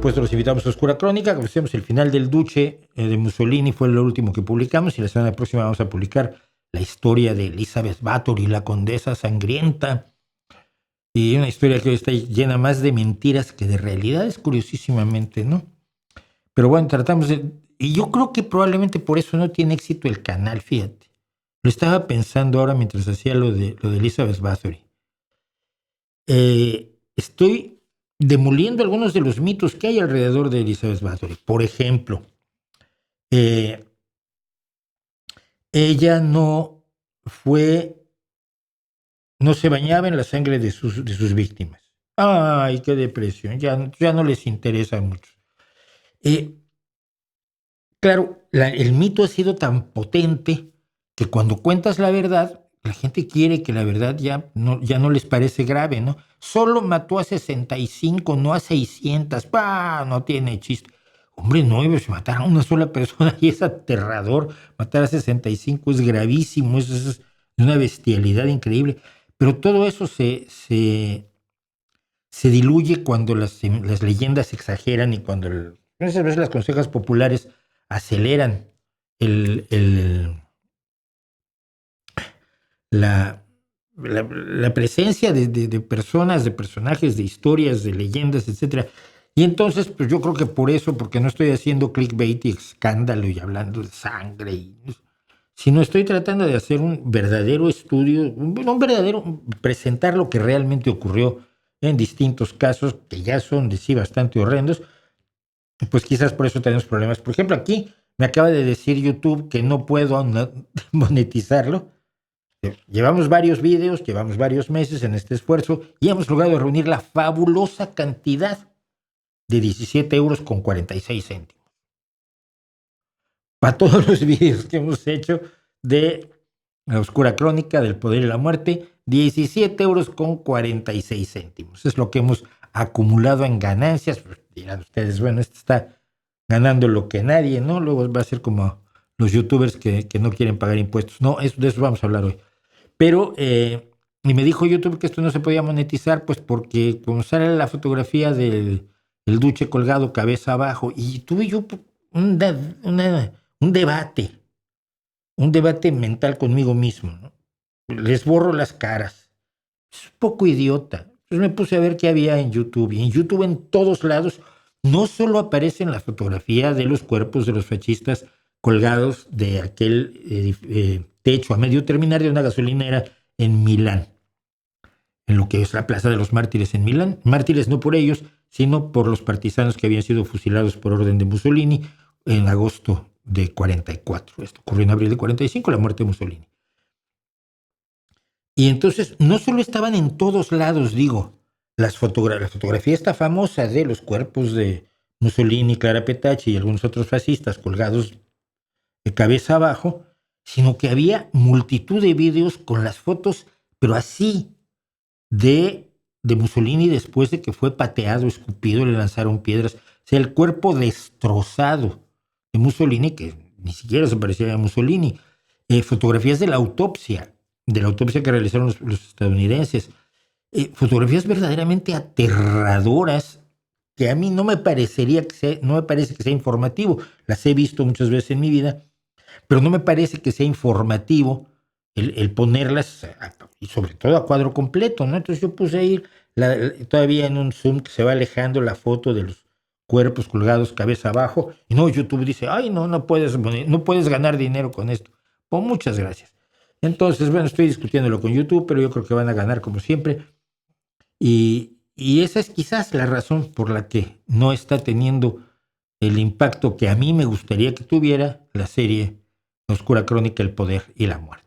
supuesto, los invitamos a Oscura Crónica. Como decíamos, el final del Duce de Mussolini fue lo último que publicamos y la semana próxima vamos a publicar la historia de Elizabeth Bathory, la condesa sangrienta. Y una historia que hoy está llena más de mentiras que de realidades, curiosísimamente, ¿no? Pero bueno, tratamos de... Y yo creo que probablemente por eso no tiene éxito el canal, fíjate. Lo estaba pensando ahora mientras hacía lo de Elizabeth Bathory. Estoy demoliendo algunos de los mitos que hay alrededor de Elizabeth Bathory. Por ejemplo, ella no se bañaba en la sangre de sus víctimas. Ay, qué depresión, ya no les interesa mucho. Claro, el mito ha sido tan potente que cuando cuentas la verdad, la gente quiere que la verdad ya no les parece grave, ¿no? Solo mató a 65, no a 600. ¡Bah! No tiene chiste. Hombre, no, pues matar a una sola persona y es aterrador. Matar a 65 es gravísimo, es una bestialidad increíble. Pero todo eso se diluye cuando las leyendas exageran y cuando muchas veces las consejas populares aceleran la presencia de personas, de personajes, de historias, de leyendas, etcétera. Y entonces, pues yo creo que por eso, porque no estoy haciendo clickbait y escándalo y hablando de sangre, sino estoy tratando de hacer un verdadero estudio, presentar lo que realmente ocurrió en distintos casos, que ya son de sí bastante horrendos. Pues quizás por eso tenemos problemas. Por ejemplo, aquí me acaba de decir YouTube que no puedo monetizarlo. Llevamos varios videos, llevamos varios meses en este esfuerzo y hemos logrado reunir la fabulosa cantidad de 17,46 €. Para todos los videos que hemos hecho de La Oscura Crónica, del Poder y la Muerte, 17,46 €. Es lo que hemos acumulado en ganancias. Pues dirán ustedes, bueno, este está ganando lo que nadie, ¿no? Luego va a ser como los youtubers que no quieren pagar impuestos. No, de eso vamos a hablar hoy. Pero, y me dijo YouTube que esto no se podía monetizar, pues porque como sale la fotografía del Duce colgado cabeza abajo, y tuve yo un debate mental conmigo mismo, ¿no? Les borro las caras. Es un poco idiota. Entonces me puse a ver qué había en YouTube, y en YouTube en todos lados no solo aparecen la fotografía de los cuerpos de los fascistas colgados de aquel techo a medio terminar de una gasolinera en Milán, en lo que es la Plaza de los Mártires en Milán. Mártires no por ellos, sino por los partisanos que habían sido fusilados por orden de Mussolini en agosto de 44. Esto ocurrió en abril de 45, la muerte de Mussolini. Y entonces no solo estaban en todos lados, digo, la fotografía esta famosa de los cuerpos de Mussolini, Clara Petacci y algunos otros fascistas colgados de cabeza abajo, sino que había multitud de videos con las fotos, pero así, de Mussolini después de que fue pateado, escupido, le lanzaron piedras. O sea, el cuerpo destrozado de Mussolini, que ni siquiera se parecía a Mussolini. Fotografías de la autopsia que realizaron los estadounidenses. Fotografías verdaderamente aterradoras que a mí no me parece que sea informativo. Las he visto muchas veces en mi vida, pero no me parece que sea informativo el ponerlas, y sobre todo a cuadro completo, ¿no? Entonces yo puse ahí todavía en un zoom que se va alejando la foto de los cuerpos colgados cabeza abajo, y no, YouTube dice, ay, no puedes ganar dinero con esto. Pues muchas gracias. Entonces, bueno, estoy discutiéndolo con YouTube, pero yo creo que van a ganar como siempre. Y esa es quizás la razón por la que no está teniendo el impacto que a mí me gustaría que tuviera la serie La Oscura Crónica, el Poder y la Muerte.